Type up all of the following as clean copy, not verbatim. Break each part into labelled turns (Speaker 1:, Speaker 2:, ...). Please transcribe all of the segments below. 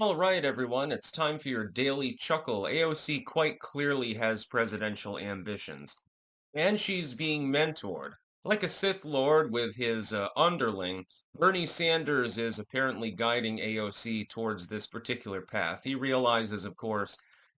Speaker 1: All right, everyone, it's time for your daily chuckle. AOC quite clearly has presidential ambitions, and she's being mentored. Like a Sith Lord with his underling, Bernie Sanders is apparently guiding AOC towards this particular path. He realizes, of course,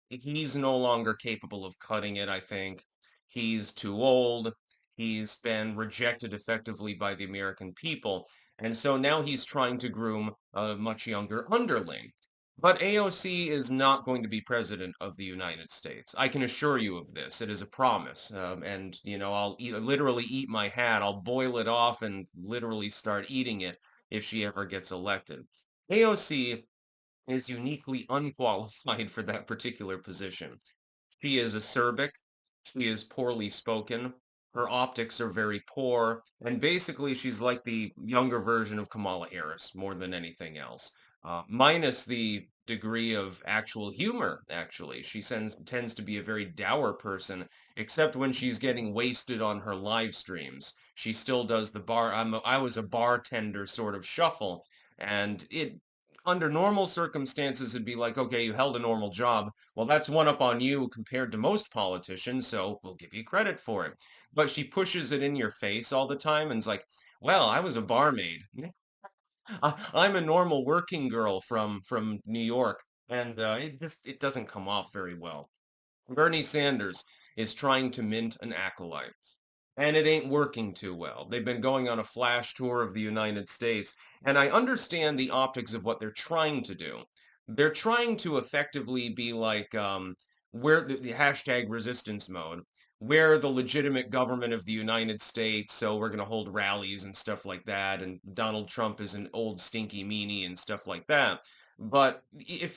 Speaker 1: he's no longer capable of cutting it, I think. He's too old. He's been rejected effectively by the American people. And so now he's trying to groom a much younger underling. But AOC is not going to be president of the United States. I can assure you of this. It is a promise. I'll literally eat my hat. I'll boil it off and literally start eating it if she ever gets elected. AOC is uniquely unqualified for that particular position. She is acerbic. She is poorly spoken. Her optics are very poor. And basically, she's like the younger version of Kamala Harris more than anything else, minus the degree of actual humor, actually. Tends to be a very dour person, except when she's getting wasted on her live streams. She still does the I was a bartender sort of shuffle. And under normal circumstances, it'd be like, okay, you held a normal job. Well, that's one up on you compared to most politicians, so we'll give you credit for it. But she pushes it in your face all the time and's like, well, I was a barmaid. I'm a normal working girl from New York, and it doesn't come off very well. Bernie Sanders is trying to mint an acolyte, and it ain't working too well. They've been going on a flash tour of the United States, and I understand the optics of what they're trying to do. They're trying to effectively be like where the hashtag resistance mode. We're the legitimate government of the United States, so we're going to hold rallies and stuff like that. And Donald Trump is an old stinky meanie and stuff like that. But if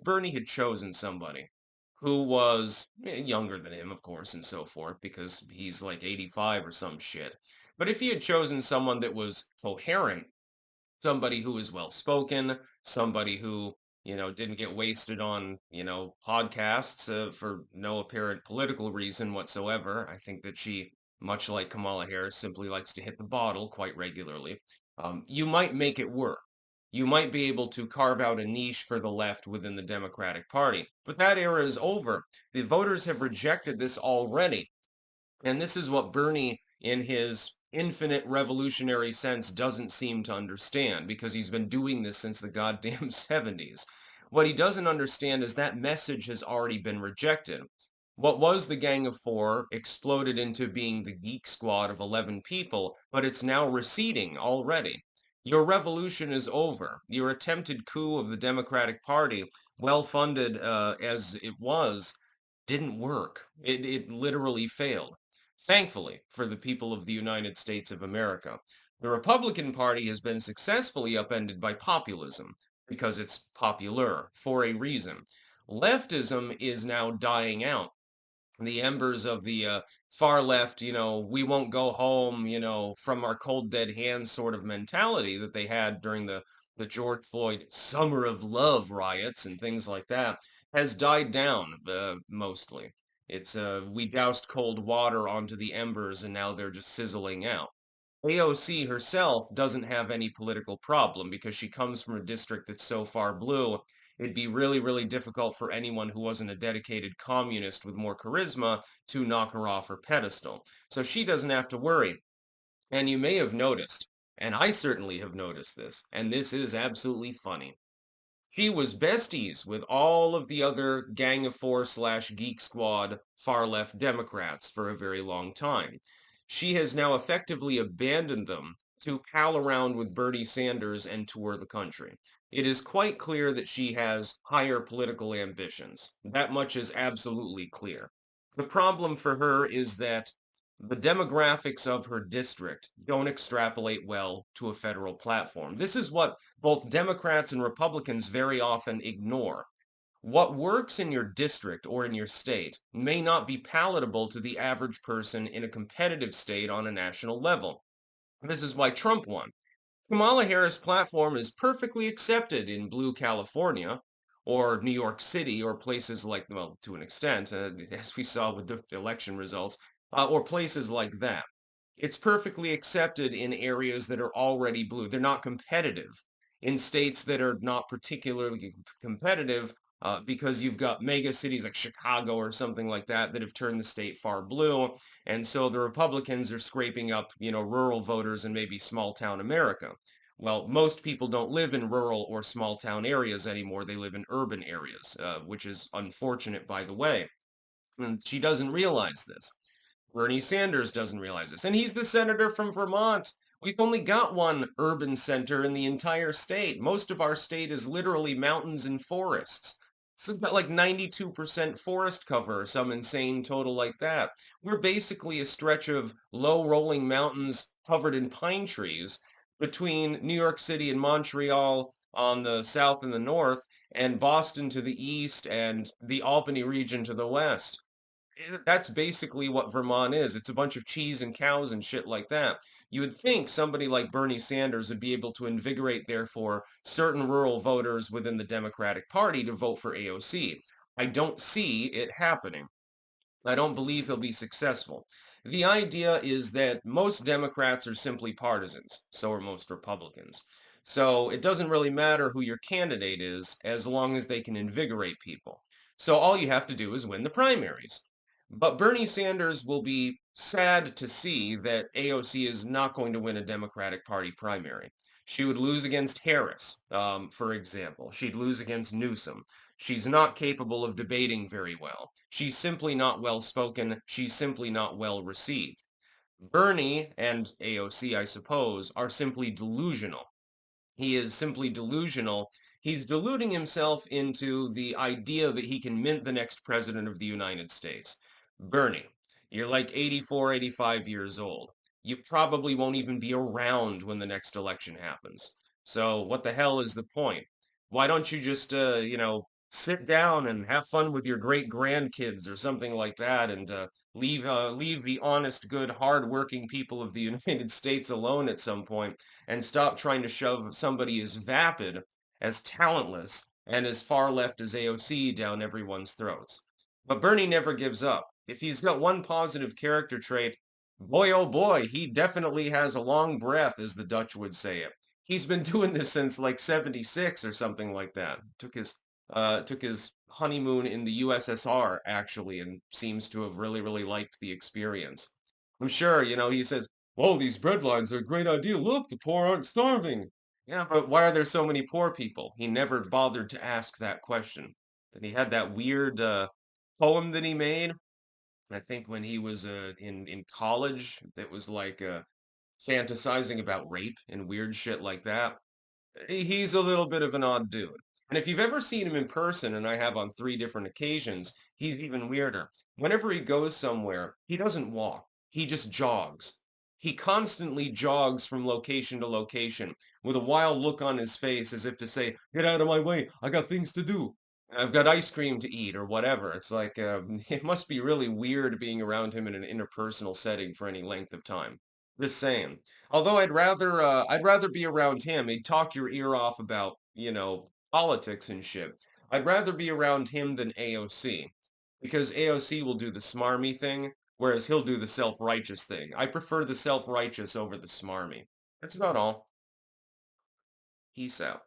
Speaker 1: Bernie had chosen somebody who was younger than him, of course, and so forth, because he's like 85 or some shit. But if he had chosen someone that was coherent, somebody who is well spoken, somebody who, didn't get wasted on, podcasts for no apparent political reason whatsoever. I think that she, much like Kamala Harris, simply likes to hit the bottle quite regularly. You might make it work. You might be able to carve out a niche for the left within the Democratic Party, but that era is over. The voters have rejected this already. And this is what Bernie, in his infinite revolutionary sense, doesn't seem to understand because he's been doing this since the goddamn 70s. What he doesn't understand is that message has already been rejected. What was the Gang of Four exploded into being the Geek Squad of 11 people, but it's now receding already. Your revolution is over. Your attempted coup of the Democratic Party, well funded as it was, didn't work. It literally failed. Thankfully, for the people of the United States of America, the Republican Party has been successfully upended by populism because it's popular for a reason. Leftism is now dying out. The embers of the far left, we won't go home, from our cold dead hands sort of mentality that they had during the George Floyd Summer of Love riots and things like that, has died down mostly. It's we doused cold water onto the embers and now they're just sizzling out. AOC herself doesn't have any political problem because she comes from a district that's so far blue. It'd be really, really difficult for anyone who wasn't a dedicated communist with more charisma to knock her off her pedestal. So she doesn't have to worry. And you may have noticed, and I certainly have noticed this, and this is absolutely funny. She was besties with all of the other Gang of Four slash Geek Squad far left Democrats for a very long time. She has now effectively abandoned them to pal around with Bernie Sanders and tour the country. It is quite clear that she has higher political ambitions. That much is absolutely clear. The problem for her is that the demographics of her district don't extrapolate well to a federal platform. This is what both Democrats and Republicans very often ignore. What works in your district or in your state may not be palatable to the average person in a competitive state on a national level. This is why Trump won. Kamala Harris' platform is perfectly accepted in blue California or New York City or places like, well, to an extent, as we saw with the election results, or places like that. It's perfectly accepted in areas that are already blue. They're not competitive. in states that are not particularly competitive, because you've got mega cities like Chicago or something like that that have turned the state far blue. And so the Republicans are scraping up, rural voters and maybe small town America. Well, most people don't live in rural or small town areas anymore. They live in urban areas, which is unfortunate, by the way. And she doesn't realize this. Bernie Sanders doesn't realize this. And he's the senator from Vermont. We've only got one urban center in the entire state. Most of our state is literally mountains and forests. So about like 92% forest cover or some insane total like that. We're basically a stretch of low rolling mountains covered in pine trees between New York City and Montreal on the south and the north, and Boston to the east, and the Albany region to the west. That's basically what Vermont is. It's a bunch of cheese and cows and shit like that. You would think somebody like Bernie Sanders would be able to invigorate, therefore, certain rural voters within the Democratic Party to vote for AOC. I don't see it happening. I don't believe he'll be successful. The idea is that most Democrats are simply partisans. So are most Republicans. So it doesn't really matter who your candidate is as long as they can invigorate people. So all you have to do is win the primaries. But Bernie Sanders will be sad to see that AOC is not going to win a Democratic Party primary. She would lose against Harris, for example. She'd lose against Newsom. She's not capable of debating very well. She's simply not well spoken. She's simply not well received. Bernie and AOC, I suppose, are simply delusional. He is simply delusional. He's deluding himself into the idea that he can mint the next president of the United States. Bernie, you're like 84, 85 years old. You probably won't even be around when the next election happens. So what the hell is the point? Why don't you just, sit down and have fun with your great grandkids or something like that, and leave the honest, good, hard-working people of the United States alone at some point, and stop trying to shove somebody as vapid, as talentless, and as far left as AOC down everyone's throats. But Bernie never gives up. If he's got one positive character trait, boy oh boy, he definitely has a long breath, as the Dutch would say it. He's been doing this since like 76 or something like that. Took his honeymoon in the USSR actually, and seems to have really, really liked the experience. I'm sure, he says, "Whoa, these breadlines are a great idea. Look, the poor aren't starving." Yeah, but why are there so many poor people? He never bothered to ask that question. Then he had that weird poem that he made, I think when he was in college, that was like fantasizing about rape and weird shit like that. He's a little bit of an odd dude. And if you've ever seen him in person, and I have on 3 different occasions, he's even weirder. Whenever he goes somewhere, he doesn't walk. He just jogs. He constantly jogs from location to location with a wild look on his face as if to say, "Get out of my way. I got things to do. I've got ice cream to eat," or whatever. It's like, it must be really weird being around him in an interpersonal setting for any length of time. Just saying. Although I'd rather be around him. He'd talk your ear off about, politics and shit. I'd rather be around him than AOC, because AOC will do the smarmy thing, whereas he'll do the self-righteous thing. I prefer the self-righteous over the smarmy. That's about all. Peace out.